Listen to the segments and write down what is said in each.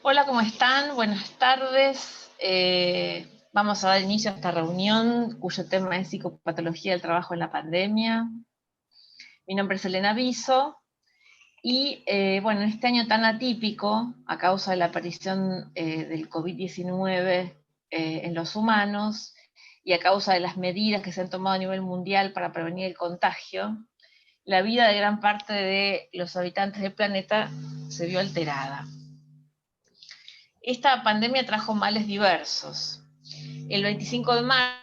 Hola, ¿cómo están? Buenas tardes. Vamos a dar inicio a esta reunión cuyo tema es psicopatología del trabajo en la pandemia. Mi nombre es Elena Viso y bueno, en este año tan atípico, a causa de la aparición del COVID-19 en los humanos y a causa de las medidas que se han tomado a nivel mundial para prevenir el contagio, la vida de gran parte de los habitantes del planeta se vio alterada. Esta pandemia trajo males diversos. El 25 de marzo,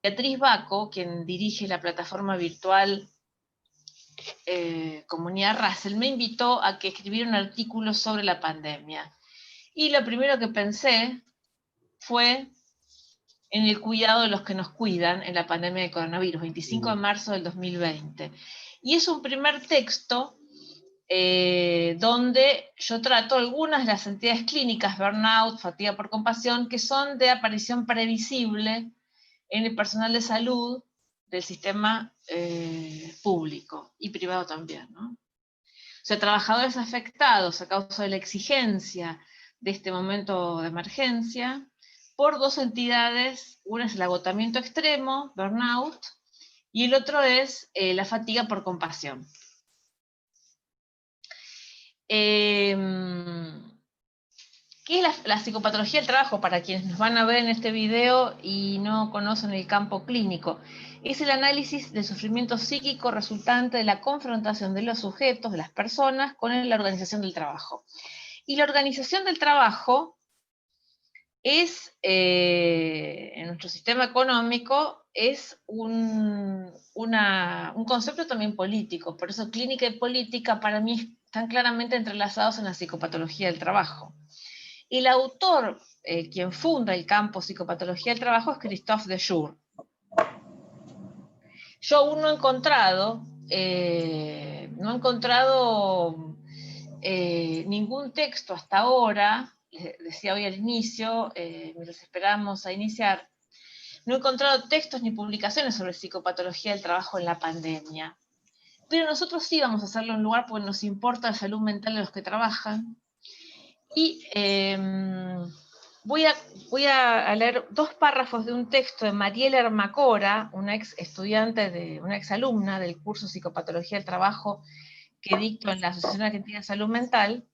Beatriz Baco, quien dirige la plataforma virtual Comunidad Russell, me invitó a que escribiera un artículo sobre la pandemia. Y lo primero que pensé fue en el cuidado de los que nos cuidan en la pandemia de coronavirus, 25 de marzo del 2020. Y es un primer texto donde yo trato algunas de las entidades clínicas, burnout, fatiga por compasión, que son de aparición previsible en el personal de salud del sistema público y privado también, ¿no? O sea, trabajadores afectados a causa de la exigencia de este momento de emergencia por dos entidades, una es el agotamiento extremo, burnout, y el otro es la fatiga por compasión. ¿Qué es la psicopatología del trabajo? Para quienes nos van a ver en este video y no conocen el campo clínico, es el análisis del sufrimiento psíquico resultante de la confrontación de los sujetos, de las personas, con la organización del trabajo. Y la organización del trabajo es, en nuestro sistema económico, es un concepto también político. Por eso clínica y política para mí están claramente entrelazados en la psicopatología del trabajo. El autor, quien funda el campo psicopatología del trabajo, es Christophe Dejour. Yo aún no he encontrado, ningún texto hasta ahora, les decía hoy al inicio, mientras esperamos a iniciar, no he encontrado textos ni publicaciones sobre psicopatología del trabajo en la pandemia. Pero nosotros sí vamos a hacerlo en lugar porque nos importa la salud mental de los que trabajan. Y voy a leer dos párrafos de un texto de Mariela Hermacora, una ex estudiante, una ex alumna del curso Psicopatología del Trabajo que dicto en la Asociación Argentina de Salud Mental,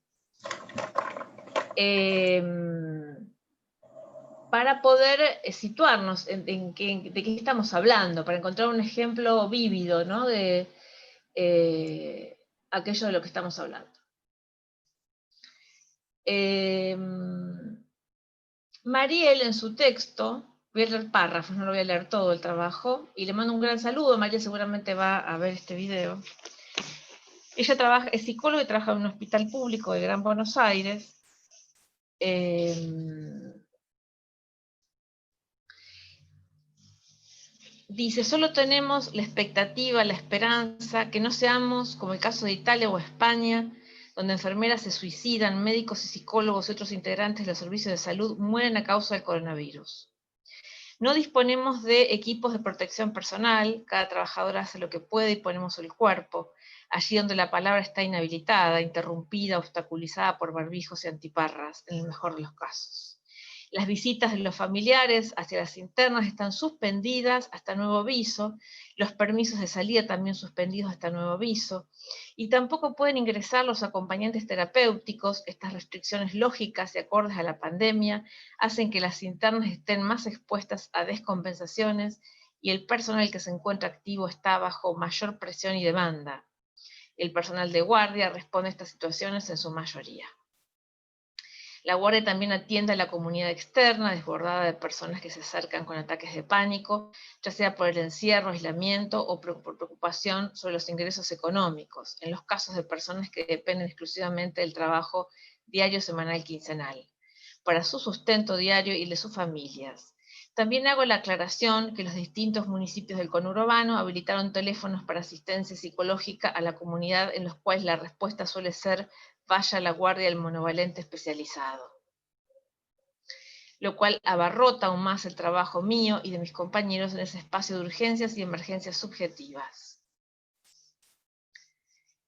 para poder situarnos de qué estamos hablando, para encontrar un ejemplo vívido, ¿no?, de aquello de lo que estamos hablando. Mariel, en su texto, voy a leer párrafos, no lo voy a leer todo el trabajo, y le mando un gran saludo. Mariel seguramente va a ver este video. Ella es psicóloga y trabaja en un hospital público de Gran Buenos Aires. Dice, solo tenemos la expectativa, la esperanza, que no seamos como el caso de Italia o España, donde enfermeras se suicidan, médicos y psicólogos y otros integrantes de los servicios de salud mueren a causa del coronavirus. No disponemos de equipos de protección personal, cada trabajador hace lo que puede y ponemos el cuerpo, allí donde la palabra está inhabilitada, interrumpida, obstaculizada por barbijos y antiparras, en el mejor de los casos. Las visitas de los familiares hacia las internas están suspendidas hasta nuevo aviso, los permisos de salida también suspendidos hasta nuevo aviso, y tampoco pueden ingresar los acompañantes terapéuticos. Estas restricciones lógicas y acordes a la pandemia hacen que las internas estén más expuestas a descompensaciones y el personal que se encuentra activo está bajo mayor presión y demanda. El personal de guardia responde a estas situaciones en su mayoría. La guardia también atiende a la comunidad externa, desbordada de personas que se acercan con ataques de pánico, ya sea por el encierro, aislamiento o por preocupación sobre los ingresos económicos, en los casos de personas que dependen exclusivamente del trabajo diario, semanal, quincenal, para su sustento diario y de sus familias. También hago la aclaración que los distintos municipios del conurbano habilitaron teléfonos para asistencia psicológica a la comunidad, en los cuales la respuesta suele ser: vaya a la guardia del monovalente especializado. lo cual abarrota aún más el trabajo mío y de mis compañeros en ese espacio de urgencias y emergencias subjetivas.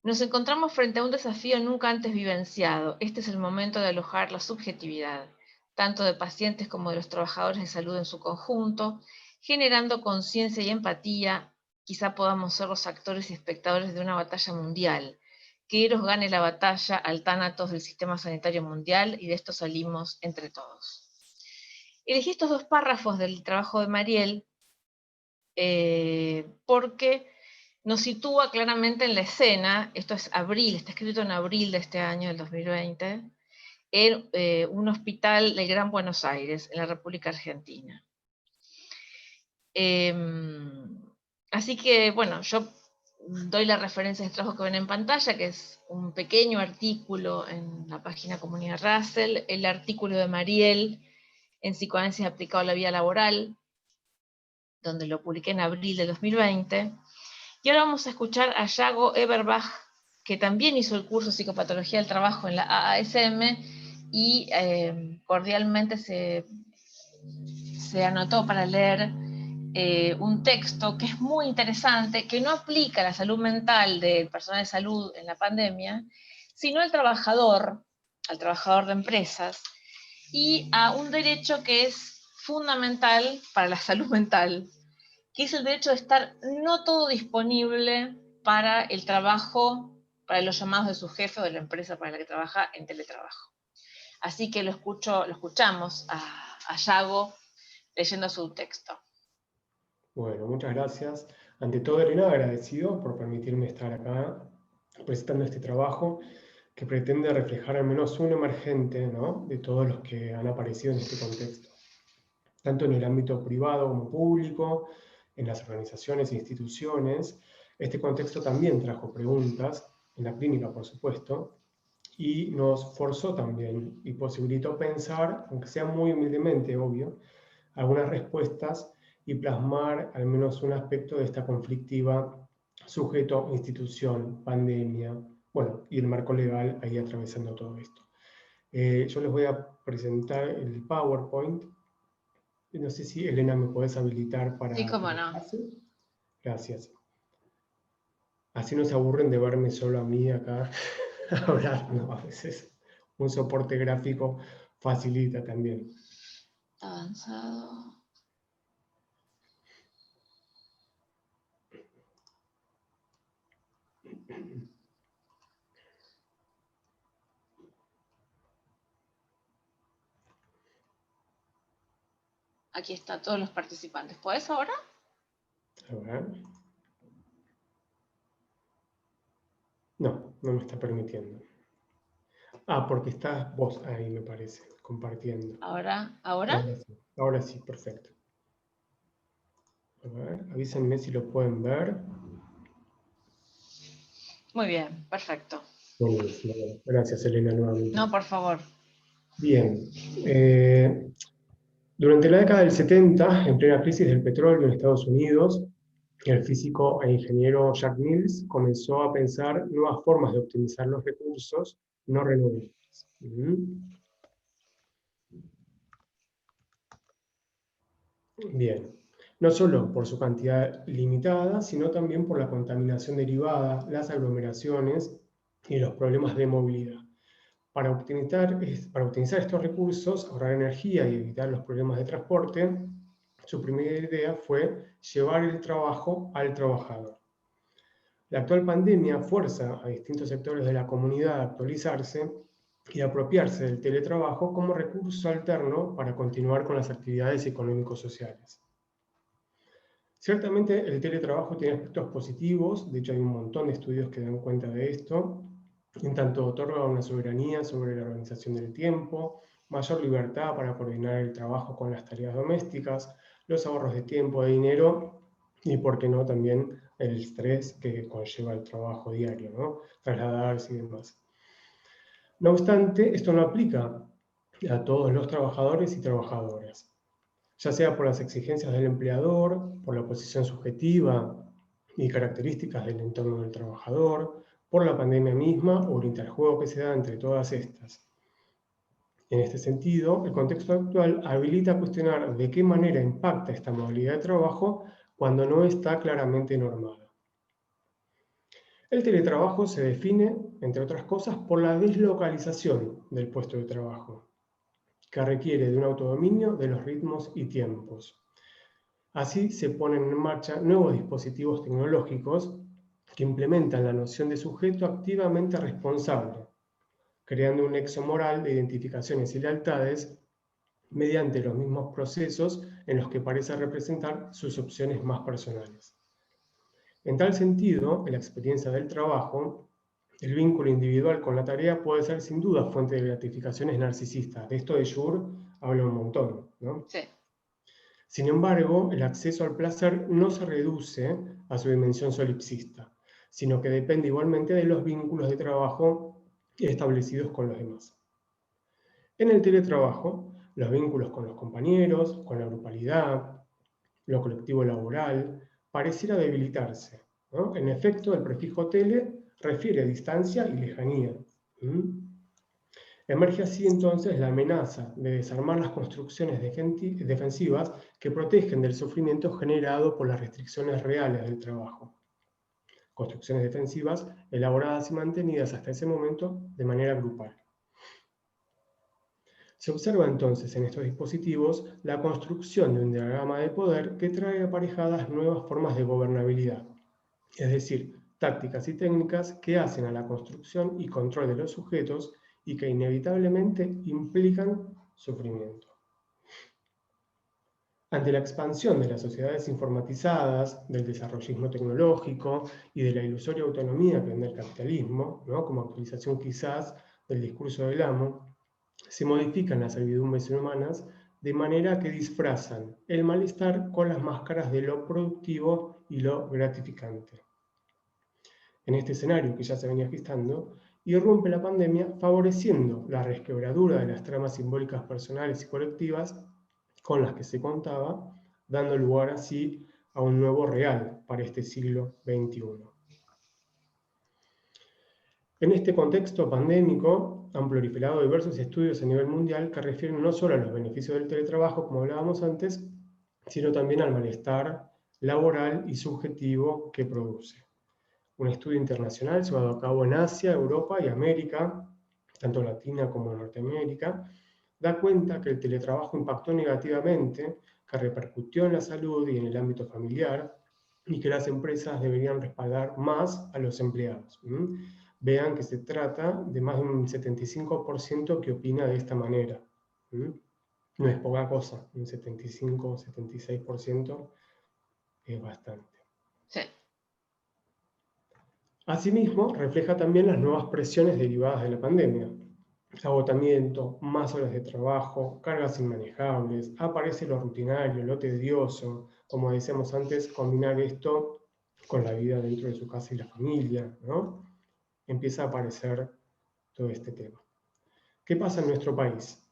Nos encontramos frente a un desafío nunca antes vivenciado. Este es el momento de alojar la subjetividad, tanto de pacientes como de los trabajadores de salud en su conjunto, generando conciencia y empatía. Quizá podamos ser los actores y espectadores de una batalla mundial. Que Eros gane la batalla al tánatos del sistema sanitario mundial y de esto salimos entre todos. Elegí estos 2 párrafos del trabajo de Mariel porque nos sitúa claramente en la escena. Esto es abril, está escrito en abril de este año, del 2020, en un hospital del Gran Buenos Aires, en la República Argentina. Así que, bueno, yo doy la referencia de trabajo que ven en pantalla, que es un pequeño artículo en la página Comunidad Russell, el artículo de Mariel en Psicoanálisis aplicado a la vida laboral, donde lo publiqué en abril de 2020. Y ahora vamos a escuchar a Yago Eberbach, que también hizo el curso de Psicopatología del Trabajo en la AASM y cordialmente se anotó para leer un texto que es muy interesante, que no aplica a la salud mental del personal de salud en la pandemia, sino al trabajador de empresas, y a un derecho que es fundamental para la salud mental, que es el derecho de estar no todo disponible para el trabajo, para los llamados de su jefe o de la empresa para la que trabaja en teletrabajo. Así que lo escuchamos a Yago leyendo su texto. Bueno, muchas gracias. Ante todo, Elena, agradecido por permitirme estar acá presentando este trabajo que pretende reflejar al menos un emergente, ¿no?, de todos los que han aparecido en este contexto, tanto en el ámbito privado como público, en las organizaciones e instituciones. Este contexto también trajo preguntas, en la clínica, por supuesto, y nos forzó también y posibilitó pensar, aunque sea muy humildemente, obvio, algunas respuestas y plasmar al menos un aspecto de esta conflictiva sujeto, institución, pandemia, bueno, y el marco legal ahí atravesando todo esto. Yo les voy a presentar el PowerPoint. No sé si, Elena, me podés habilitar para Sí, cómo que no. pase. Gracias. Así no se aburren de verme solo a mí acá hablar, ¿no? A veces un soporte gráfico facilita también. Avanzado. Aquí están todos los participantes. ¿Puedes ahora? A ver. No, no me está permitiendo. Ah, porque estás vos ahí, me parece, compartiendo. ¿Ahora? Ahora sí, perfecto. A ver, avísenme si lo pueden ver. Muy bien, perfecto. Buenísimo. Gracias, Elena, nuevamente. No, por favor. Bien. Durante la década del 70, en plena crisis del petróleo en Estados Unidos, el físico e ingeniero Jack Mills comenzó a pensar nuevas formas de optimizar los recursos no renovables. Bien, no solo por su cantidad limitada, sino también por la contaminación derivada, las aglomeraciones y los problemas de movilidad. Para optimizar estos recursos, ahorrar energía y evitar los problemas de transporte, su primera idea fue llevar el trabajo al trabajador. La actual pandemia fuerza a distintos sectores de la comunidad a actualizarse y apropiarse del teletrabajo como recurso alterno para continuar con las actividades económico-sociales. Ciertamente el teletrabajo tiene aspectos positivos, de hecho hay un montón de estudios que dan cuenta de esto, en tanto otorga una soberanía sobre la organización del tiempo, mayor libertad para coordinar el trabajo con las tareas domésticas, los ahorros de tiempo, de dinero y, por qué no, también el estrés que conlleva el trabajo diario, ¿no?, trasladarse y demás. No obstante, esto no aplica a todos los trabajadores y trabajadoras, ya sea por las exigencias del empleador, por la posición subjetiva y características del entorno del trabajador, por la pandemia misma o el interjuego que se da entre todas estas. En este sentido, el contexto actual habilita a cuestionar de qué manera impacta esta modalidad de trabajo cuando no está claramente normada. El teletrabajo se define, entre otras cosas, por la deslocalización del puesto de trabajo, que requiere de un autodominio de los ritmos y tiempos. Así se ponen en marcha nuevos dispositivos tecnológicos que implementan la noción de sujeto activamente responsable, creando un nexo moral de identificaciones y lealtades mediante los mismos procesos en los que parece representar sus opciones más personales. En tal sentido, en la experiencia del trabajo, el vínculo individual con la tarea puede ser sin duda fuente de gratificaciones narcisistas. De esto de Schur habla un montón, ¿no? Sí. Sin embargo, el acceso al placer no se reduce a su dimensión solipsista, sino que depende igualmente de los vínculos de trabajo establecidos con los demás. En el teletrabajo, los vínculos con los compañeros, con la grupalidad, lo colectivo laboral, pareciera debilitarse, ¿no? En efecto, el prefijo tele refiere a distancia y lejanía. Emerge así entonces la amenaza de desarmar las construcciones defensivas que protegen del sufrimiento generado por las restricciones reales del trabajo. Construcciones defensivas elaboradas y mantenidas hasta ese momento de manera grupal. Se observa entonces en estos dispositivos la construcción de un diagrama de poder que trae aparejadas nuevas formas de gobernabilidad, es decir, tácticas y técnicas que hacen a la construcción y control de los sujetos y que inevitablemente implican sufrimiento. Ante la expansión de las sociedades informatizadas, del desarrollismo tecnológico y de la ilusoria autonomía que vende el capitalismo, ¿no? Como actualización quizás del discurso del amo, se modifican las servidumbres humanas de manera que disfrazan el malestar con las máscaras de lo productivo y lo gratificante. En este escenario que ya se venía gestando, irrumpe la pandemia favoreciendo la resquebradura de las tramas simbólicas personales y colectivas con las que se contaba, dando lugar así a un nuevo real para este siglo XXI. En este contexto pandémico han proliferado diversos estudios a nivel mundial que refieren no solo a los beneficios del teletrabajo, como hablábamos antes, sino también al malestar laboral y subjetivo que produce. Un estudio internacional llevado a cabo en Asia, Europa y América, tanto Latina como Norteamérica, da cuenta que el teletrabajo impactó negativamente, que repercutió en la salud y en el ámbito familiar, y que las empresas deberían respaldar más a los empleados. Vean que se trata de más de un 75% que opina de esta manera. No es poca cosa, un 75-76% es bastante. Sí. Asimismo, refleja también las nuevas presiones derivadas de la pandemia. Agotamiento, más horas de trabajo, cargas inmanejables, aparece lo rutinario, lo tedioso, como decíamos antes, combinar esto con la vida dentro de su casa y la familia, ¿no? Empieza a aparecer todo este tema. ¿Qué pasa en nuestro país?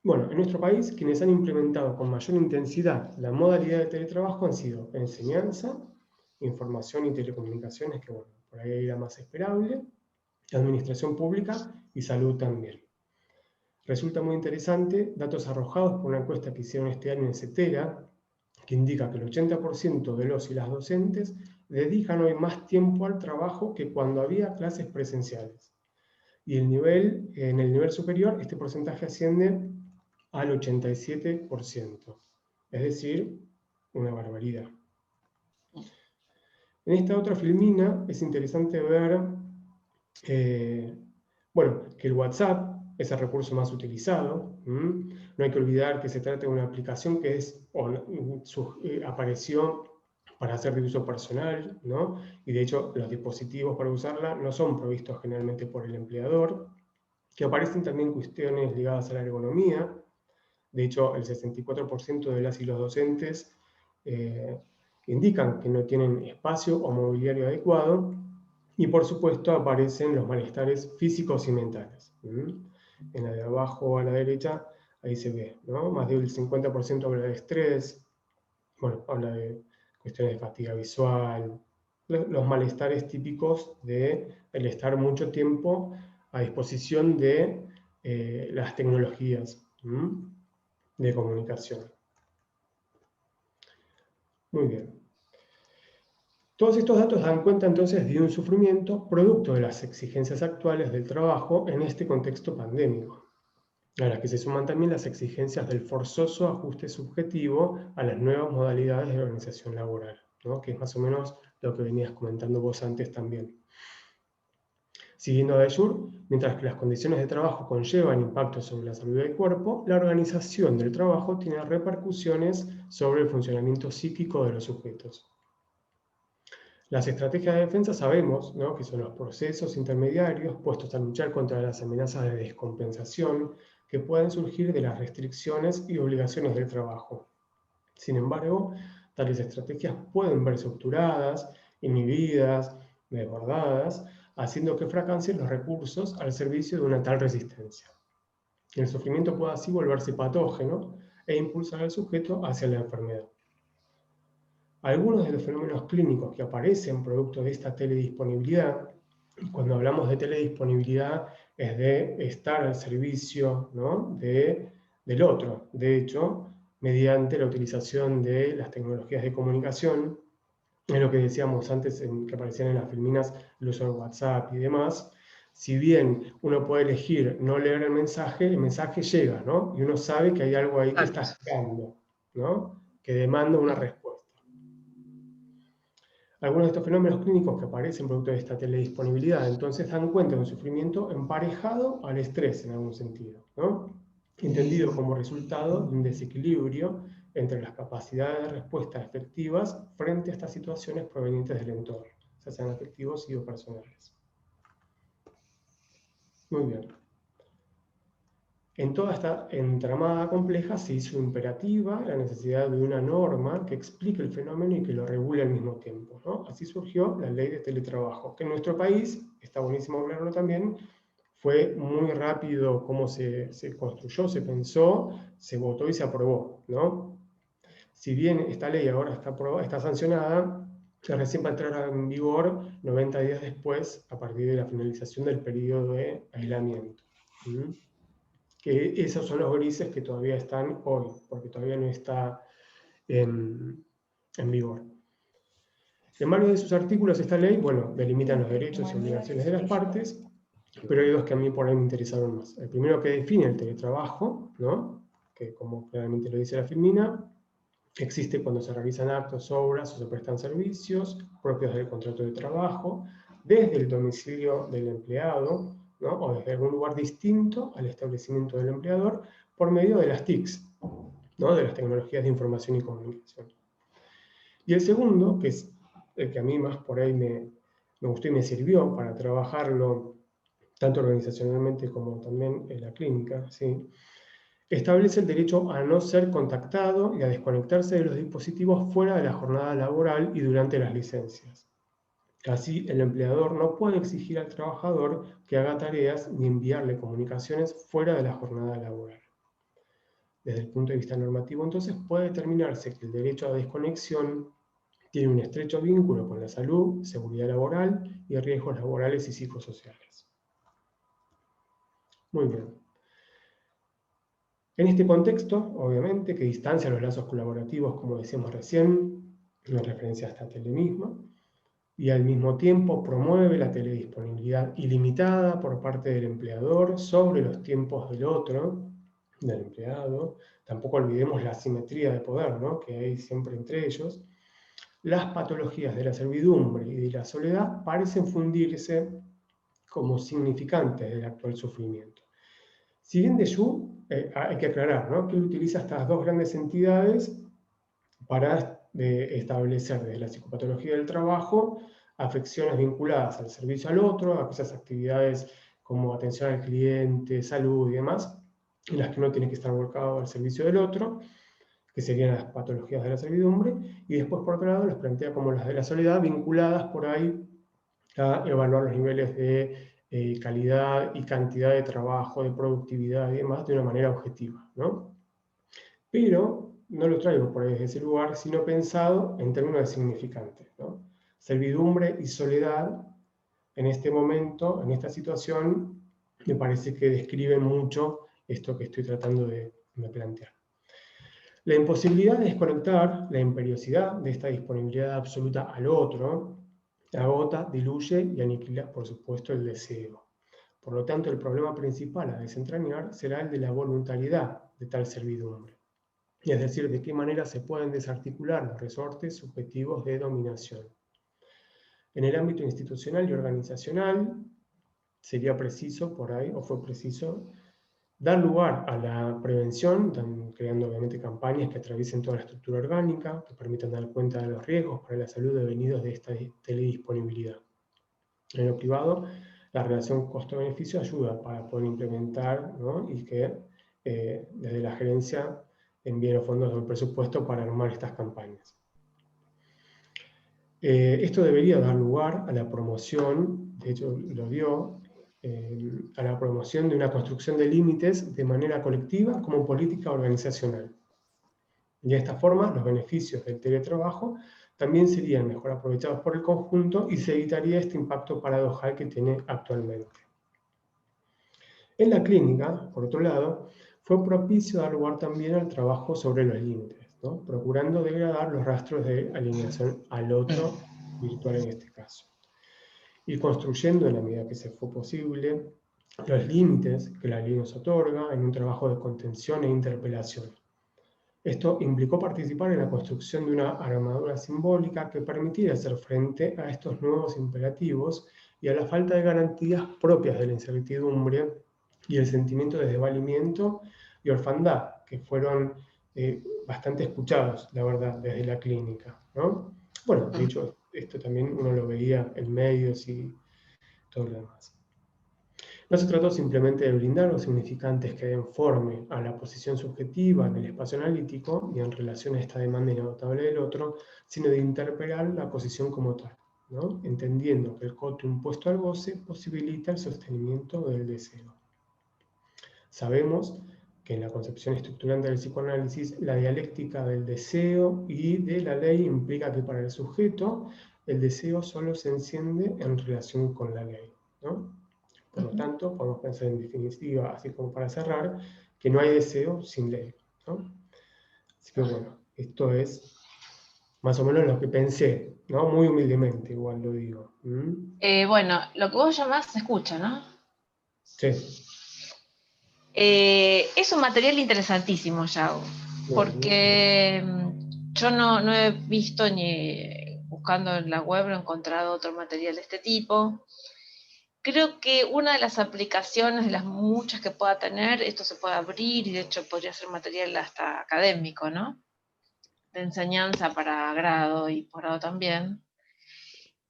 Bueno, en nuestro país quienes han implementado con mayor intensidad la modalidad de teletrabajo han sido enseñanza, información y telecomunicaciones, que bueno, por ahí era más esperable, administración pública y salud también. Resulta muy interesante datos arrojados por una encuesta que hicieron este año en CETERA, que indica que el 80% de los y las docentes dedican hoy más tiempo al trabajo que cuando había clases presenciales. Y en el nivel superior, este porcentaje asciende al 87%. Es decir, una barbaridad. En esta otra filmina es interesante ver bueno, que el WhatsApp es el recurso más utilizado. No hay que olvidar que se trata de una aplicación que apareció para hacer de uso personal, ¿no? Y de hecho los dispositivos para usarla no son provistos generalmente por el empleador, que aparecen también cuestiones ligadas a la ergonomía. De hecho, el 64% de las y los docentes indican que no tienen espacio o mobiliario adecuado, y por supuesto aparecen los malestares físicos y mentales. En la de abajo a la derecha, ahí se ve, ¿no? Más del 50% habla de estrés, bueno, habla de cuestiones de fatiga visual, los malestares típicos de el estar mucho tiempo a disposición de las tecnologías de comunicación. Muy bien. Todos estos datos dan cuenta entonces de un sufrimiento producto de las exigencias actuales del trabajo en este contexto pandémico, a las que se suman también las exigencias del forzoso ajuste subjetivo a las nuevas modalidades de organización laboral, ¿no? Que es más o menos lo que venías comentando vos antes también. Siguiendo a Dajour, mientras que las condiciones de trabajo conllevan impactos sobre la salud del cuerpo, la organización del trabajo tiene repercusiones sobre el funcionamiento psíquico de los sujetos. Las estrategias de defensa sabemos, ¿no?, que son los procesos intermediarios puestos a luchar contra las amenazas de descompensación que pueden surgir de las restricciones y obligaciones del trabajo. Sin embargo, tales estrategias pueden verse obturadas, inhibidas, desbordadas, haciendo que fracasen los recursos al servicio de una tal resistencia. El sufrimiento puede así volverse patógeno e impulsar al sujeto hacia la enfermedad. Algunos de los fenómenos clínicos que aparecen producto de esta teledisponibilidad, y cuando hablamos de teledisponibilidad es de estar al servicio, ¿no?, del otro. De hecho, mediante la utilización de las tecnologías de comunicación, es lo que decíamos antes que aparecían en las filminas, el uso de WhatsApp y demás. Si bien uno puede elegir no leer el mensaje llega, ¿no? Y uno sabe que hay algo ahí que está esperando, ¿no?, que demanda una respuesta. Algunos de estos fenómenos clínicos que aparecen producto de esta teledisponibilidad, entonces dan cuenta de un sufrimiento emparejado al estrés en algún sentido, ¿no?, entendido como resultado de un desequilibrio entre las capacidades de respuesta efectivas frente a estas situaciones provenientes del entorno, ya sean afectivos o personales. Muy bien. En toda esta entramada compleja se hizo imperativa la necesidad de una norma que explique el fenómeno y que lo regule al mismo tiempo, ¿no? Así surgió la ley de teletrabajo, que en nuestro país, está buenísimo hablarlo también, fue muy rápido cómo se construyó, se pensó, se votó y se aprobó, ¿no? Si bien esta ley ahora está sancionada, recién va a entrar en vigor 90 días después, a partir de la finalización del periodo de aislamiento. Que esos son los grises que todavía están hoy, porque todavía no está en vigor. En varios de sus artículos esta ley, bueno, delimitan los derechos y obligaciones de las partes, pero hay dos que a mí por ahí me interesaron más. El primero, que define el teletrabajo, ¿no?, que como claramente lo dice la filmina, existe cuando se realizan actos, obras o se prestan servicios propios del contrato de trabajo, desde el domicilio del empleado, ¿no?, o desde algún lugar distinto al establecimiento del empleador, por medio de las TICs, ¿no?, de las tecnologías de información y comunicación. Y el segundo, que es el que a mí más por ahí me gustó y me sirvió para trabajarlo tanto organizacionalmente como también en la clínica, ¿sí?, establece el derecho a no ser contactado y a desconectarse de los dispositivos fuera de la jornada laboral y durante las licencias. Así, el empleador no puede exigir al trabajador que haga tareas ni enviarle comunicaciones fuera de la jornada laboral. Desde el punto de vista normativo, entonces, puede determinarse que el derecho a desconexión tiene un estrecho vínculo con la salud, seguridad laboral y riesgos laborales y psicosociales. Muy bien. En este contexto, obviamente, que distancia los lazos colaborativos, como decíamos recién, en referencia a esta tele misma, y al mismo tiempo promueve la teledisponibilidad ilimitada por parte del empleador sobre los tiempos del otro, del empleado. Tampoco olvidemos la asimetría de poder, ¿no?, que hay siempre entre ellos. Las patologías de la servidumbre y de la soledad parecen fundirse como significantes del actual sufrimiento. Si bien Dajour, hay que aclarar, ¿no?, que él utiliza estas dos grandes entidades para establecer desde la psicopatología del trabajo afecciones vinculadas al servicio al otro, a esas actividades como atención al cliente, salud y demás, en las que uno tiene que estar volcado al servicio del otro, que serían las patologías de la servidumbre, y después por otro lado los plantea como las de la soledad, vinculadas por ahí a evaluar los niveles de calidad y cantidad de trabajo, de productividad y demás de una manera objetiva, ¿no? Pero no lo traigo por ahí desde ese lugar, sino pensado en términos de significantes, ¿no? Servidumbre y soledad, en este momento, en esta situación, me parece que describen mucho esto que estoy tratando de plantear. La imposibilidad de desconectar, la imperiosidad de esta disponibilidad absoluta al otro, agota, diluye y aniquila, por supuesto, el deseo. Por lo tanto, el problema principal a desentrañar será el de la voluntariedad de tal servidumbre, es decir, de qué manera se pueden desarticular los resortes subjetivos de dominación. En el ámbito institucional y organizacional, sería preciso por ahí, o fue preciso, dar lugar a la prevención, creando obviamente campañas que atraviesen toda la estructura orgánica, que permitan dar cuenta de los riesgos para la salud devenidos de esta teledisponibilidad. En lo privado, la relación costo-beneficio ayuda para poder implementar, ¿no? Y que desde la gerencia envíen los fondos del presupuesto para armar estas campañas. Esto debería dar lugar a la promoción, de hecho lo dio, a la promoción de una construcción de límites de manera colectiva como política organizacional. Y de esta forma, los beneficios del teletrabajo también serían mejor aprovechados por el conjunto y se evitaría este impacto paradojal que tiene actualmente. En la clínica, por otro lado, fue propicio dar lugar también al trabajo sobre los límites, ¿no? Procurando degradar los rastros de alineación al otro, virtual en este caso. Y construyendo, en la medida que se fue posible, los límites que la ley nos otorga en un trabajo de contención e interpelación. Esto implicó participar en la construcción de una armadura simbólica que permitiera hacer frente a estos nuevos imperativos y a la falta de garantías propias de la incertidumbre y el sentimiento de desvalimiento y orfandad, que fueron bastante escuchados, la verdad, desde la clínica, ¿no? Bueno, de hecho, esto también uno lo veía en medios y todo lo demás. No se trató simplemente de brindar los significantes que den forma a la posición subjetiva en el espacio analítico y en relación a esta demanda inagotable del otro, sino de interpelar la posición como tal, ¿no? Entendiendo que el coto impuesto al goce posibilita el sostenimiento del deseo. Sabemos que en la concepción estructurante del psicoanálisis, la dialéctica del deseo y de la ley implica que para el sujeto el deseo solo se enciende en relación con la ley, ¿no? Por lo tanto, podemos pensar en definitiva, así como para cerrar, que no hay deseo sin ley, ¿no? Así que bueno, esto es más o menos lo que pensé, ¿no? Muy humildemente, igual lo digo. Bueno, lo que vos llamás se escucha, ¿no? Sí. Es un material interesantísimo, Yago, porque yo no he visto ni buscando en la web, no he encontrado otro material de este tipo. Creo que una de las aplicaciones, de las muchas que pueda tener, esto se puede abrir y de hecho podría ser material hasta académico, ¿no? De enseñanza para grado y posgrado también.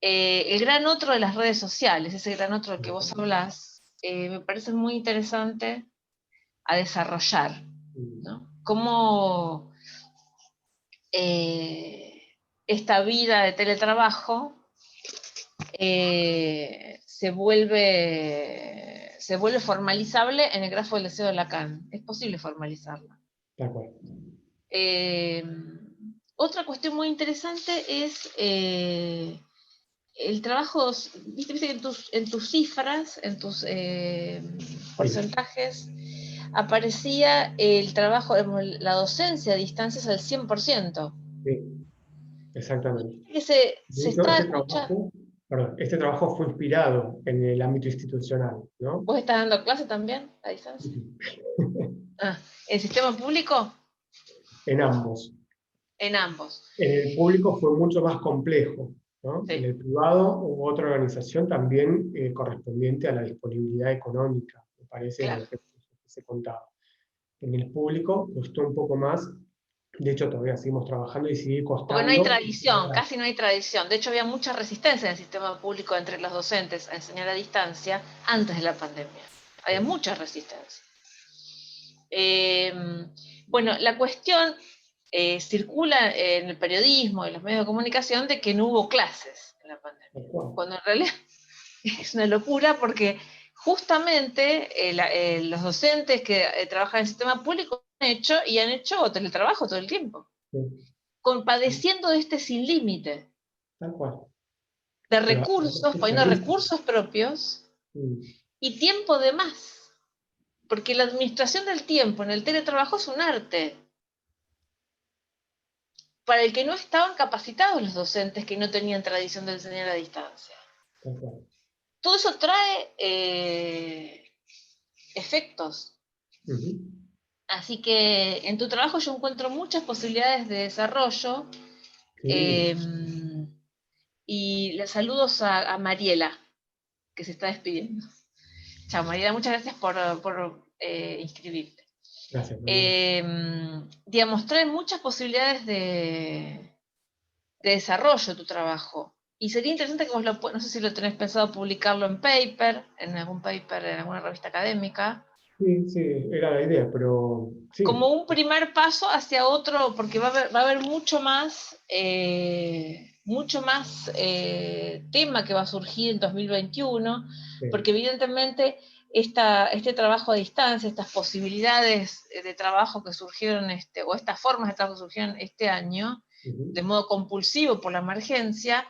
El gran otro de las redes sociales, ese gran otro del que vos hablás, me parece muy interesante a desarrollar, ¿no? Cómo esta vida de teletrabajo se vuelve formalizable en el grafo del deseo de Lacan. Es posible formalizarla. De acuerdo. Otra cuestión muy interesante es el trabajo, viste que en tus cifras, en tus porcentajes, aparecía el trabajo, la docencia a distancias al 100%. Sí, exactamente. Que se De hecho, está escuchando. este trabajo fue inspirado en el ámbito institucional, ¿no? ¿Vos estás dando clase también a distancia? Ah, ¿en sistema público? En ambos. En ambos. En el público fue mucho más complejo, ¿no? Sí. En el privado hubo otra organización también correspondiente a la disponibilidad económica, me parece, Claro. en los que se contaba. En el público costó un poco más, de hecho todavía seguimos trabajando y sigue costando. Porque no hay tradición, casi no hay tradición. De hecho, había mucha resistencia en el sistema público entre los docentes a enseñar a distancia antes de la pandemia. Había mucha resistencia. Bueno, la cuestión circula en el periodismo, en los medios de comunicación, de que no hubo clases en la pandemia. Cuando en realidad es una locura porque justamente los docentes que trabajan en el sistema público han hecho teletrabajo todo el tiempo. Sí. Padeciendo de este sin límite. Tal cual. De recursos, poniendo recursos propios y tiempo de más, porque la administración del tiempo en el teletrabajo es un arte para el que no estaban capacitados los docentes que no tenían tradición de enseñar a distancia. Tal cual. Todo eso trae efectos. Ujú. Así que en tu trabajo yo encuentro muchas posibilidades de desarrollo. Sí, Y les saludos a Mariela, que se está despidiendo. Chao, Mariela, muchas gracias por inscribirte. gracias, María. Digamos, trae muchas posibilidades de desarrollo tu trabajo. Y sería interesante que vos no sé si lo tenés pensado publicarlo en paper, en algún paper, en alguna revista académica, Sí, sí, era la idea, pero como sí. un primer paso hacia otro, porque va a haber mucho más tema que va a surgir en 2021, Sí. porque evidentemente este trabajo a distancia, estas posibilidades de trabajo que surgieron, o estas formas de trabajo que surgieron este año, de Ujú. modo compulsivo por la emergencia,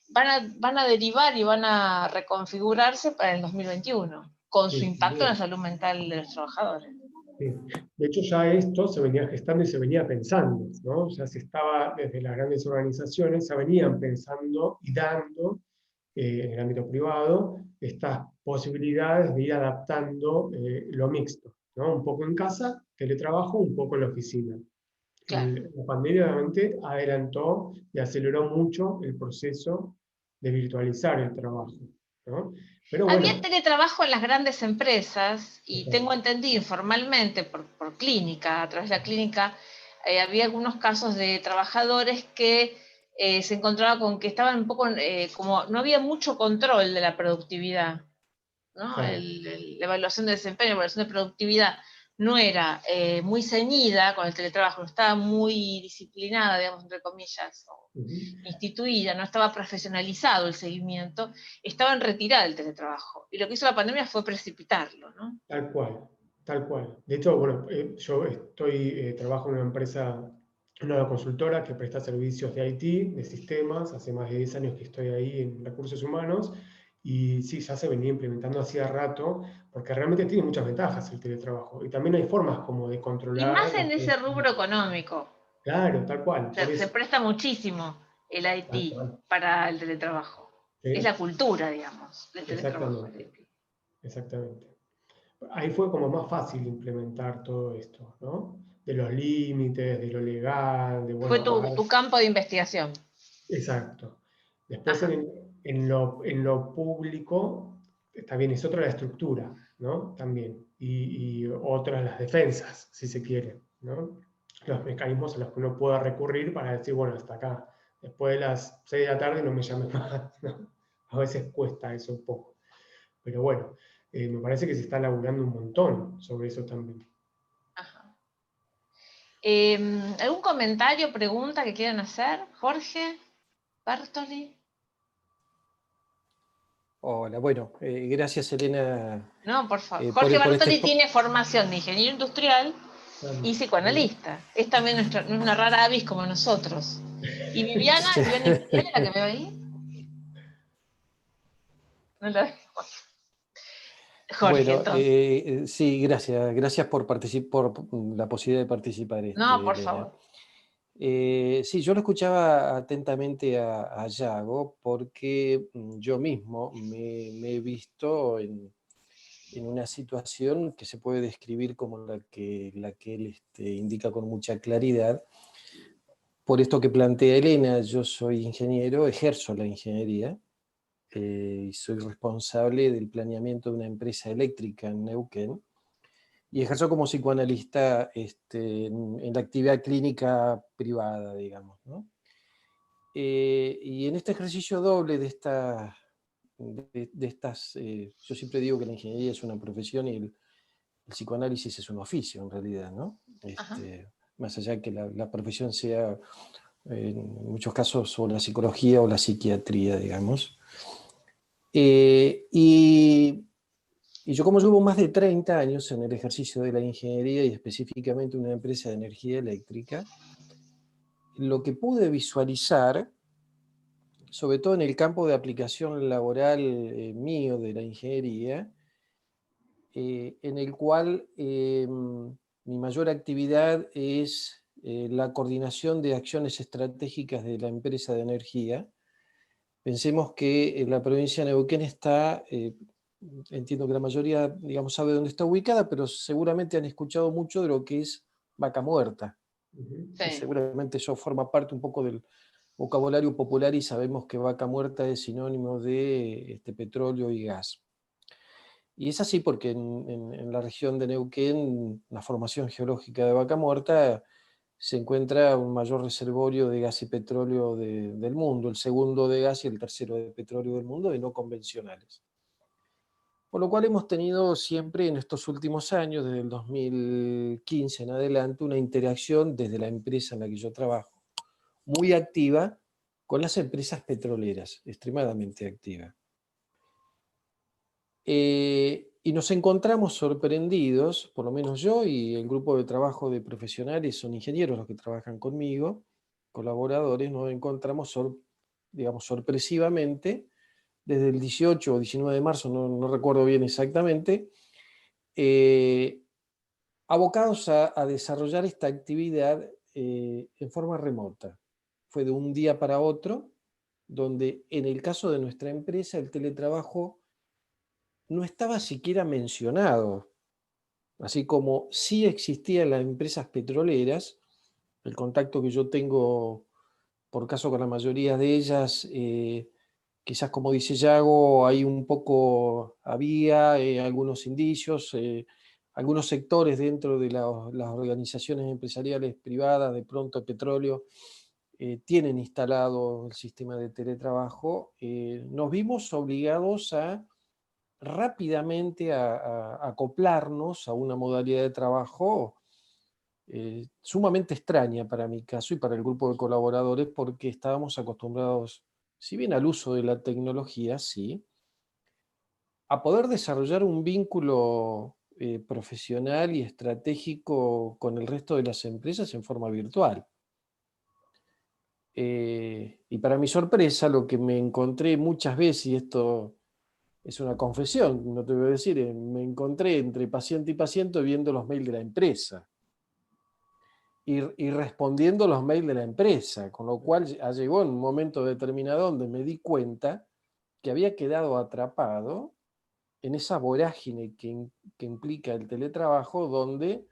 van a derivar y van a reconfigurarse para el 2021, con su Sí, sin impacto en duda. la salud mental de los trabajadores. Sí. De hecho, ya esto se venía gestando y se venía pensando, ¿no? Ya se estaba, desde las grandes organizaciones, se venían pensando y dando en el ámbito privado estas posibilidades de ir adaptando lo mixto, ¿no? Un poco en casa, teletrabajo, un poco en la oficina. Claro. La pandemia obviamente adelantó y aceleró mucho el proceso de virtualizar el trabajo, ¿no? Pero Había bueno, teletrabajo en las grandes empresas y tengo exacto. entendido informalmente por clínica, a través de la clínica, había algunos casos de trabajadores que se encontraban con que estaban un poco, como no había mucho control de la productividad, ¿no? Claro. La evaluación de desempeño, la evaluación de productividad no era muy ceñida con el teletrabajo, no estaba muy disciplinada, digamos, entre comillas, o Ujú. instituida, no estaba profesionalizado el seguimiento, estaba en retirada del teletrabajo. Y lo que hizo la pandemia fue precipitarlo, ¿no? Tal cual, tal cual. De hecho, bueno, yo trabajo en una empresa, una consultora que presta servicios de IT, de sistemas, hace más de 10 años que estoy ahí en recursos humanos, y sí, ya se venía implementando hacía rato, porque realmente tiene muchas ventajas el teletrabajo, y también hay formas como de Y más controlar la en ese rubro económico. Claro, tal cual, por Se eso, presta muchísimo el tal IT cual. para el teletrabajo. Es Sí, la cultura, digamos, del teletrabajo. El exactamente, IT. exactamente. Ahí fue como más fácil implementar todo esto, ¿no? De los límites, de lo legal, de, Fue bueno, apagar. tu campo de investigación. Exacto. Después Ajá. en lo público, está bien, es otra la estructura, ¿no? También. Y otras las defensas, si se quiere, ¿no? Los mecanismos a los que uno pueda recurrir para decir, bueno, hasta acá. Después de las 6 de la tarde no me llames más, ¿no? A veces cuesta eso un poco. Pero bueno, me parece que se está laburando un montón sobre eso también. Ajá. ¿Algún comentario, pregunta que quieran hacer? Jorge, Bartoli. Hola, bueno, gracias Elena No, por favor. por, Jorge por este... Bartoli tiene formación de ingeniero industrial y psicoanalista. Es también una rara avis como nosotros. ¿Y Viviana Industrial, la que veo ahí? No la veo. Jorge, Bueno, entonces. sí, gracias por la posibilidad de participar, No, por Elena. favor. Sí, yo lo escuchaba atentamente a Yago porque yo mismo me he visto en una situación que se puede describir como la que él indica con mucha claridad. Por esto que plantea Elena, yo soy ingeniero, ejerzo la ingeniería y soy responsable del planeamiento de una empresa eléctrica en Neuquén y ejerzo como psicoanalista en la actividad clínica privada, digamos, ¿no? Y en este ejercicio doble yo siempre digo que la ingeniería es una profesión y el psicoanálisis es un oficio en realidad, ¿no? Ajá. Más allá que la profesión sea en muchos casos o la psicología o la psiquiatría, digamos. Eh, y, y yo como llevo más de 30 años en el ejercicio de la ingeniería y específicamente en una empresa de energía eléctrica, lo que pude visualizar, sobre todo en el campo de aplicación laboral mío de la ingeniería, en el cual mi mayor actividad es la coordinación de acciones estratégicas de la empresa de energía. Pensemos que la provincia de Neuquén está, entiendo que la mayoría, digamos, sabe dónde está ubicada, pero seguramente han escuchado mucho de lo que es Vaca Muerta. Sí. Seguramente eso forma parte un poco del vocabulario popular y sabemos que Vaca Muerta es sinónimo de petróleo y gas. Y es así porque en la región de Neuquén, la formación geológica de Vaca Muerta, se encuentra un mayor reservorio de gas y petróleo del mundo, el segundo de gas y el tercero de petróleo del mundo, de no convencionales. Por lo cual hemos tenido siempre en estos últimos años, desde el 2015 en adelante, una interacción desde la empresa en la que yo trabajo, muy activa con las empresas petroleras, extremadamente activa. Y nos encontramos sorprendidos, por lo menos yo y el grupo de trabajo de profesionales, son ingenieros los que trabajan conmigo, colaboradores, nos encontramos, digamos, sorpresivamente, desde el 18 o 19 de marzo, no recuerdo bien exactamente, abocados a desarrollar esta actividad en forma remota. Fue de un día para otro, donde en el caso de nuestra empresa el teletrabajo no estaba siquiera mencionado, así como sí existía en las empresas petroleras. El contacto que yo tengo, por caso con la mayoría de ellas, quizás como dice Yago, hay un poco, había algunos indicios, algunos sectores dentro de las organizaciones empresariales privadas, de pronto petróleo, tienen instalado el sistema de teletrabajo. Nos vimos obligados a rápidamente a acoplarnos a una modalidad de trabajo sumamente extraña para mi caso y para el grupo de colaboradores, porque estábamos acostumbrados, si bien al uso de la tecnología, sí, a poder desarrollar un vínculo profesional y estratégico con el resto de las empresas en forma virtual. Y para mi sorpresa, lo que me encontré muchas veces, y esto es una confesión, no te voy a decir, me encontré entre paciente y paciente viendo los mails de la empresa y respondiendo los mails de la empresa, con lo cual llegó en un momento determinado donde me di cuenta que había quedado atrapado en esa vorágine que implica el teletrabajo, donde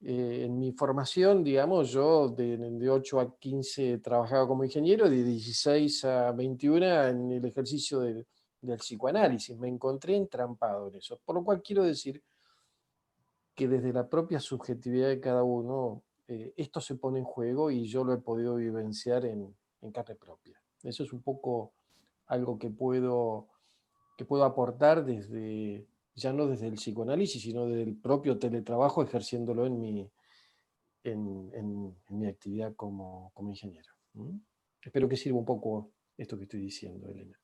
en mi formación, digamos, yo de 8 a 15 trabajaba como ingeniero, de 16 a 21 en el ejercicio del psicoanálisis. Me encontré entrampado en eso. Por lo cual quiero decir que desde la propia subjetividad de cada uno, esto se pone en juego y yo lo he podido vivenciar en carne propia. Eso es un poco algo que puedo aportar desde, ya no desde el psicoanálisis, sino desde el propio teletrabajo, ejerciéndolo en mi actividad como ingeniero. Espero que sirva un poco esto que estoy diciendo, Elena.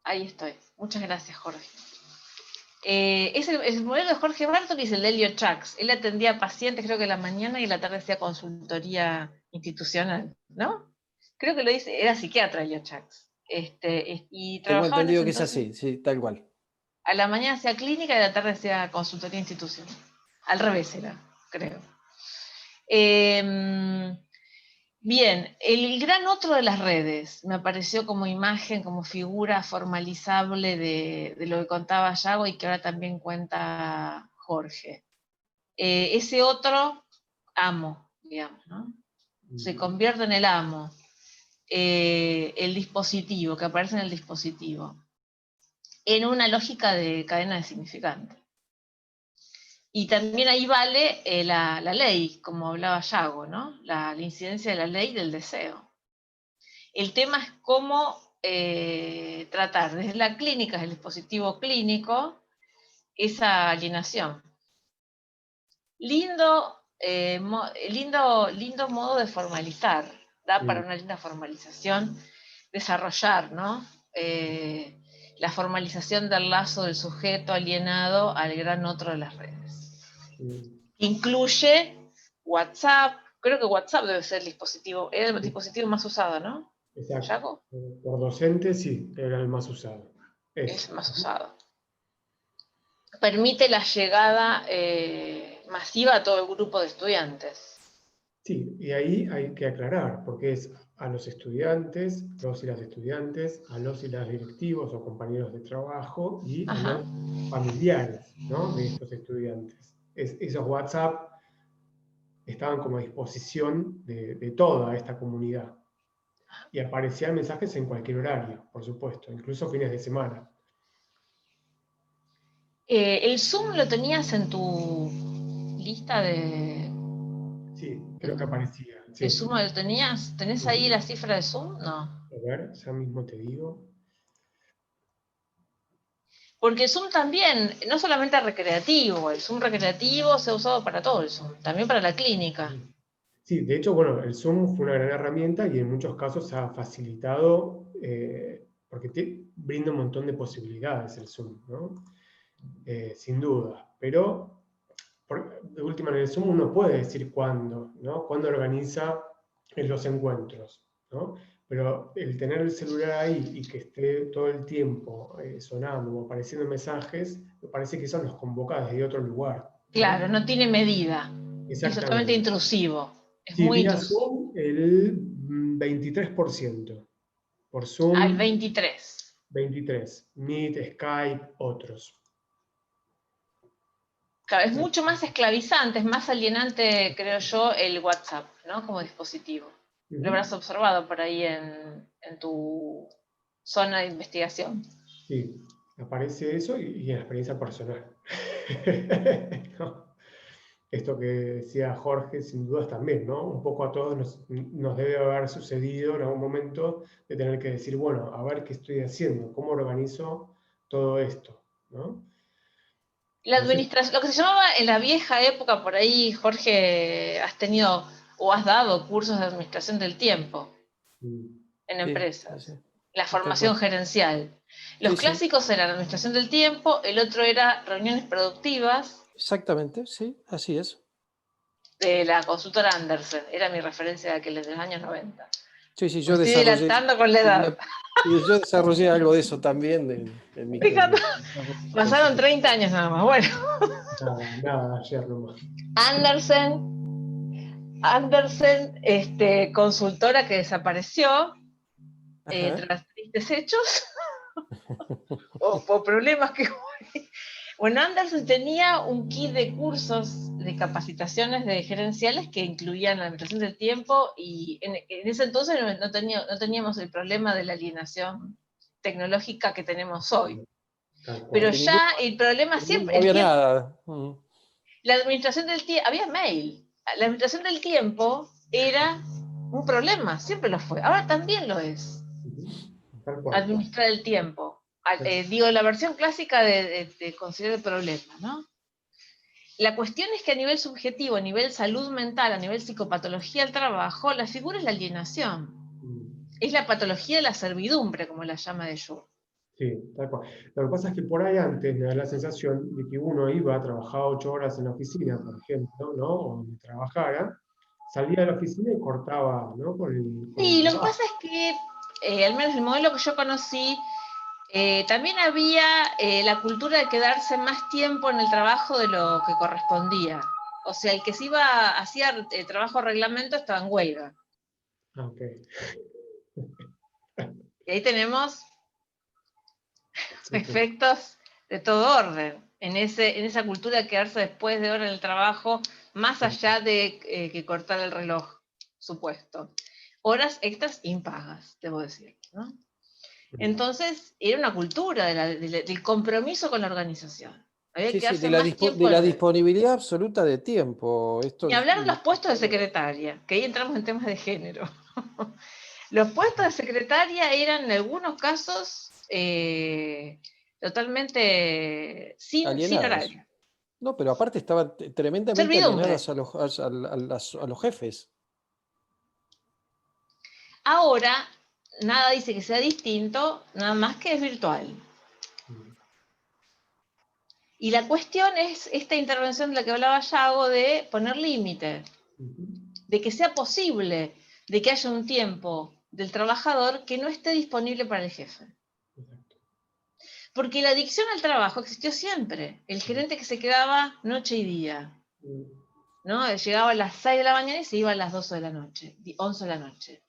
Ahí estoy. Muchas gracias, Jorge. El modelo de Jorge Bartoli es el de Elliot Chaks. Él atendía a pacientes, creo que en la mañana y en la tarde hacía consultoría institucional, ¿no? Creo que lo dice, era psiquiatra Elliot Chaks. Y Tengo trabajaba en entendido ese que es entonces, así, sí, tal cual. a la mañana hacía clínica y a la tarde hacía consultoría institucional. Al revés era, creo. Bien, el gran otro de las redes me apareció como imagen, como figura formalizable de lo que contaba Yago y que ahora también cuenta Jorge. Ese otro, amo, digamos, ¿no? Se convierte en el amo, el dispositivo, que aparece en el dispositivo, en una lógica de cadena de significante. Y también ahí vale la ley, como hablaba Yago, ¿no? La incidencia de la ley del deseo. El tema es cómo tratar desde la clínica, desde el dispositivo clínico, esa alienación. Lindo modo de formalizar, da para una linda formalización, desarrollar, ¿no? La formalización del lazo del sujeto alienado al gran otro de las redes. Incluye WhatsApp, creo que WhatsApp debe ser el dispositivo, era el dispositivo más usado, ¿no? Exacto. ¿Yago? Por docentes sí, era el más usado. Es más usado. permite la llegada masiva a todo el grupo de estudiantes. Sí, y ahí hay que aclarar, porque es a los estudiantes, los y las estudiantes, a los y las directivos o compañeros de trabajo y a Ajá. los familiares, ¿no?, de estos estudiantes. Esos WhatsApp estaban como a disposición de toda esta comunidad. Y aparecían mensajes en cualquier horario, por supuesto, incluso fines de semana. ¿El Zoom lo tenías en tu lista de... Sí, creo que aparecía. ¿El Sí. Zoom lo tenías? ¿Tenés ahí la cifra de Zoom? No. A ver, ya mismo te digo. Porque el Zoom también, no solamente recreativo, el Zoom recreativo se ha usado para todo el Zoom, también para la clínica. Sí, de hecho, bueno, el Zoom fue una gran herramienta y en muchos casos ha facilitado, porque te brinda un montón de posibilidades el Zoom, ¿no? Sin duda. Pero, de última, en el Zoom uno puede decir cuándo, ¿no? Cuándo organiza los encuentros, ¿no? Pero el tener el celular ahí y que esté todo el tiempo sonando o apareciendo mensajes, me parece que eso nos convoca desde otro lugar, ¿no? Claro, no tiene medida. Es totalmente Exactamente. intrusivo. Es Sí, muy vía intrusivo. Zoom el 23%. Por Al Zoom, 23. 23%. Meet, Skype, otros. Claro, es mucho más esclavizante, es más alienante, creo yo, el WhatsApp, ¿no? Como dispositivo. Lo habrás observado por ahí en tu zona de investigación. Sí, aparece eso y en la experiencia personal. ¿No? Esto que decía Jorge, sin dudas también, ¿no? Un poco a todos nos debe haber sucedido en algún momento de tener que decir, bueno, a ver qué estoy haciendo, cómo organizo todo esto, ¿no? La No sé. administración, lo que se llamaba en la vieja época, por ahí, Jorge, has tenido o has dado cursos de administración del tiempo en Sí, sí, empresas. sí, La sí, tal formación cual. gerencial. Los Sí, sí, clásicos eran administración del tiempo, el otro era reuniones productivas exactamente, sí, así es. de la consultora Andersen. Era mi referencia de aquellos de los años 90. Sí, sí, Me estoy dilatando con la edad. yo desarrollé algo de eso también Fíjate, en mi pasaron consulta. 30 años nada más. Bueno, Nada, ayer nomás. Andersen, consultora que desapareció Ajá. tras tristes hechos o problemas que hubo. Bueno, Andersen tenía un kit de cursos de capacitaciones de gerenciales que incluían la administración del tiempo y en ese entonces no teníamos el problema de la alienación tecnológica que tenemos hoy. Tal Pero cual. ya el problema siempre, No el había tiempo, nada. la administración del tiempo, había mail, la administración del tiempo era un problema, siempre lo fue, ahora también lo es, Tal cual. administrar el tiempo. Digo, la versión clásica de considerar el problema, ¿no? La cuestión es que a nivel subjetivo, a nivel salud mental, a nivel psicopatología del trabajo, la figura es la alienación. Es la patología de la servidumbre, como la llama de Jung. Sí, tal cual. Lo que pasa es que por ahí antes me da la sensación de que uno iba, trabajaba 8 horas en la oficina, por ejemplo, ¿no? O donde trabajara, salía de la oficina y cortaba, ¿no? Con el Sí, lo que pasa trabajo. es que, al menos el modelo que yo conocí, también había la cultura de quedarse más tiempo en el trabajo de lo que correspondía. O sea, el que se iba, hacía trabajo reglamento estaba en huelga. Ah, ok. Y ahí tenemos Sí, sí. efectos de todo orden en esa cultura de quedarse después de hora en el trabajo, más allá de que cortar el reloj, supuesto. Horas extras impagas, debo decir, ¿no? Entonces, era una cultura del compromiso con la organización. Había que Sí, sí, quedarse más de tiempo la disponibilidad absoluta de tiempo. Ni hablar de los puestos de secretaria, que ahí entramos en temas de género. Los puestos de secretaria eran en algunos casos totalmente sin alienadas. horario. No, pero aparte estaban tremendamente Servidumbre. alienadas a los jefes. Ahora, nada dice que sea distinto, nada más que es virtual. Y la cuestión es esta intervención de la que hablaba Yago de poner límites, de que sea posible, de que haya un tiempo del trabajador que no esté disponible para el jefe. Porque la adicción al trabajo existió siempre. El gerente que se quedaba noche y día, ¿no? Llegaba a las 6 de la mañana y se iba a las 12 de la noche, 11 de la noche.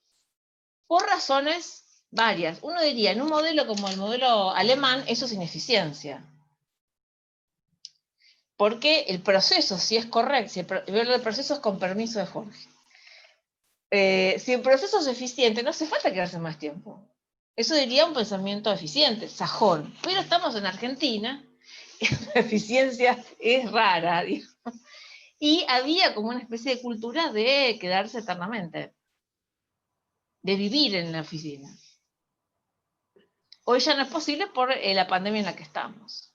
Por razones varias. Uno diría, en un modelo como el modelo alemán, eso es ineficiencia. Porque el proceso, si es correcto, si el proceso es con permiso de Jorge. Si el proceso es eficiente, no hace falta quedarse más tiempo. Eso diría un pensamiento eficiente, sajón. Pero estamos en Argentina, y la eficiencia es rara, digamos. Y había como una especie de cultura de quedarse eternamente, de vivir en la oficina. Hoy ya no es posible por la pandemia en la que estamos.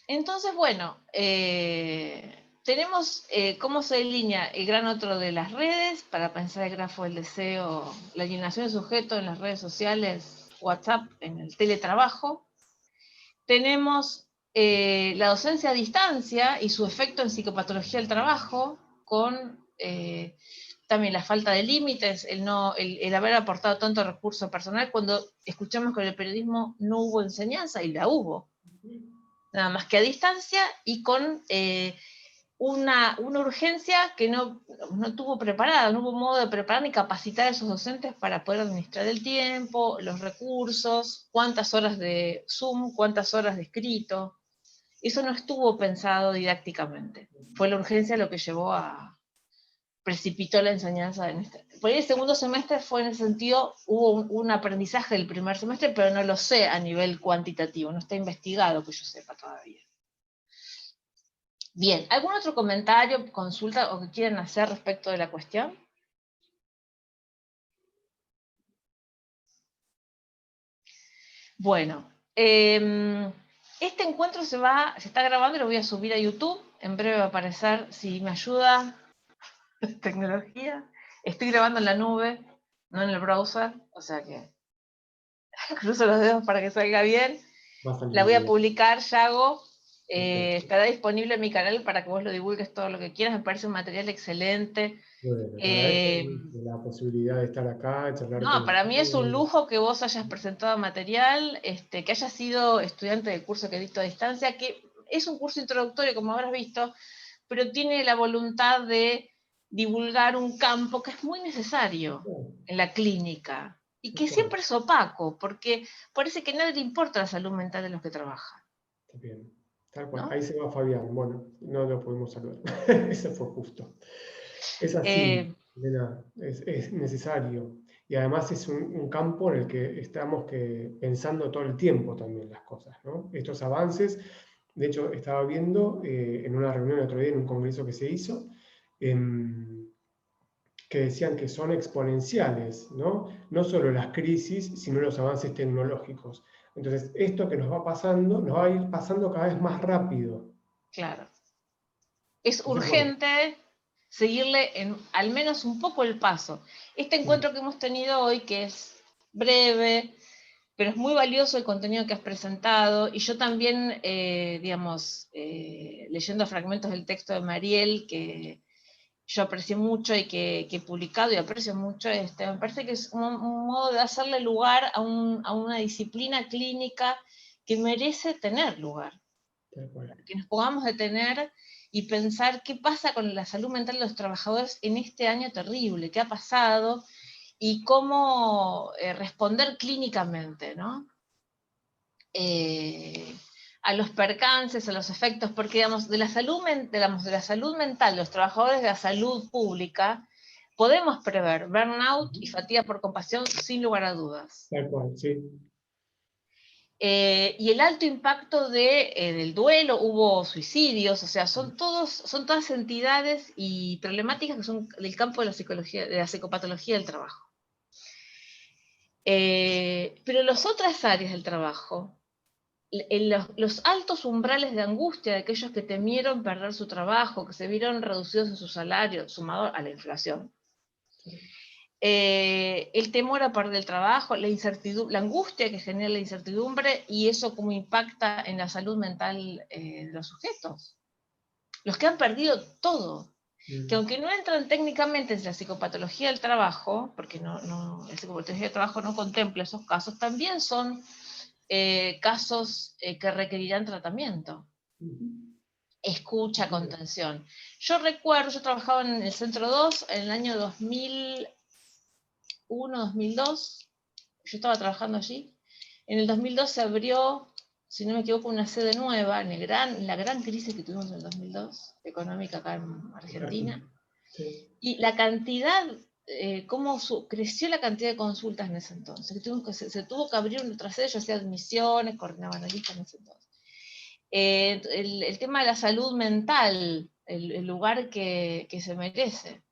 Entonces, bueno, tenemos cómo se delinea el gran otro de las redes para pensar el grafo del deseo, la alienación de sujeto en las redes sociales, WhatsApp, en el teletrabajo. Tenemos la docencia a distancia y su efecto en psicopatología del trabajo, con también la falta de límites, el haber aportado tanto recurso personal, cuando escuchamos que en el periodismo no hubo enseñanza, y la hubo, nada más que a distancia, y con una urgencia que no tuvo preparada, no hubo modo de preparar ni capacitar a esos docentes para poder administrar el tiempo, los recursos, cuántas horas de Zoom, cuántas horas de escrito. Eso no estuvo pensado didácticamente. Fue la urgencia lo que llevó precipitó la enseñanza en este. Por ahí el segundo semestre fue en ese sentido, hubo un aprendizaje del primer semestre, pero no lo sé a nivel cuantitativo, no está investigado que yo sepa todavía. Bien, ¿algún otro comentario, consulta o que quieran hacer respecto de la cuestión? Bueno, este encuentro se está grabando y lo voy a subir a YouTube. En breve va a aparecer, si me ayuda tecnología. Estoy grabando en la nube, no en el browser, o sea que cruzo los dedos para que salga bien. La voy a publicar, Yago. Estará disponible en mi canal para que vos lo divulgues todo lo que quieras. Me parece un material excelente. Bueno, te agradezco la posibilidad de estar acá, charlar No, con para mí es un ustedes. lujo que vos hayas presentado material, que hayas sido estudiante del curso que dicto a distancia, que es un curso introductorio, como habrás visto, pero tiene la voluntad de divulgar un campo que es muy necesario en la clínica y que siempre es opaco, porque parece que a nadie le importa la salud mental de los que trabajan. Bien, tal cual. ¿No? Ahí se va Fabián. Bueno, no lo podemos saludar. Eso fue justo. Es así, Elena, es necesario. Y además es un campo en el que estamos pensando todo el tiempo también las cosas, ¿no? Estos avances, de hecho, estaba viendo en una reunión el otro día, en un congreso que se hizo, que decían que son exponenciales, ¿no? No solo las crisis, sino los avances tecnológicos. Entonces, esto que nos va pasando, nos va a ir pasando cada vez más rápido. Claro. Es Entonces, bueno, urgente seguirle al menos un poco el paso. Este encuentro que hemos tenido hoy, que es breve, pero es muy valioso el contenido que has presentado, y yo también, leyendo fragmentos del texto de Mariel, que yo aprecié mucho y que he publicado y aprecio mucho, me parece que es un modo de hacerle lugar a una disciplina clínica que merece tener lugar. Que nos podamos detener y pensar qué pasa con la salud mental de los trabajadores en este año terrible, qué ha pasado y cómo responder clínicamente, ¿no? A los percances, a los efectos, porque digamos, de la salud mental de los trabajadores de la salud pública, podemos prever burnout y fatiga por compasión sin lugar a dudas. Tal cual, sí. Y el alto impacto del duelo, hubo suicidios, o sea, son todas entidades y problemáticas que son del campo de la psicología, de la psicopatología del trabajo. Pero las otras áreas del trabajo, los altos umbrales de angustia de aquellos que temieron perder su trabajo, que se vieron reducidos en su salario, sumado a la inflación. El temor a perder el trabajo, la incertidumbre, la angustia que genera la incertidumbre, y eso cómo impacta en la salud mental de los sujetos. Los que han perdido todo. que aunque no entran técnicamente en la psicopatología del trabajo, porque la psicopatología del trabajo no contempla esos casos, también son casos que requerirán tratamiento. Escucha, contención. Yo recuerdo, yo trabajaba en el Centro 2 en el año 2001, 2002, yo estaba trabajando allí. En el 2002 se abrió, si no me equivoco, una sede nueva en la gran crisis que tuvimos en el 2002, económica acá en Argentina. Sí. Y la cantidad, cómo creció la cantidad de consultas en ese entonces. Se tuvo que abrir otra sede, yo hacía admisiones, coordinaba analistas en ese entonces. El tema de la salud mental, el lugar que se merece.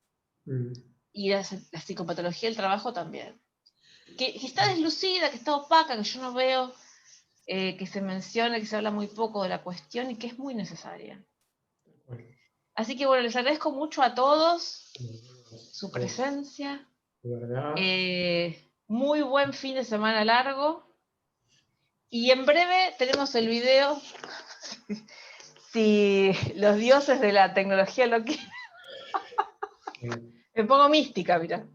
Y la psicopatología del trabajo también. Que está deslucida, que está opaca, que yo no veo que se menciona, que se habla muy poco de la cuestión y que es muy necesaria. Así que bueno, les agradezco mucho a todos su presencia. Muy buen fin de semana largo. Y en breve tenemos el video, si los dioses de la tecnología lo quieren. Me pongo mística, mira.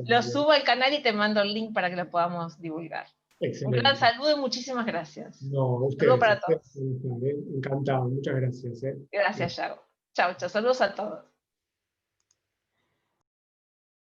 Lo subo al canal y te mando el link para que lo podamos divulgar. Excelente. Un gran saludo y muchísimas gracias. No, ustedes. Saludo para todos. Encantado, muchas gracias. Gracias, Yago. Chao, chao. Saludos a todos.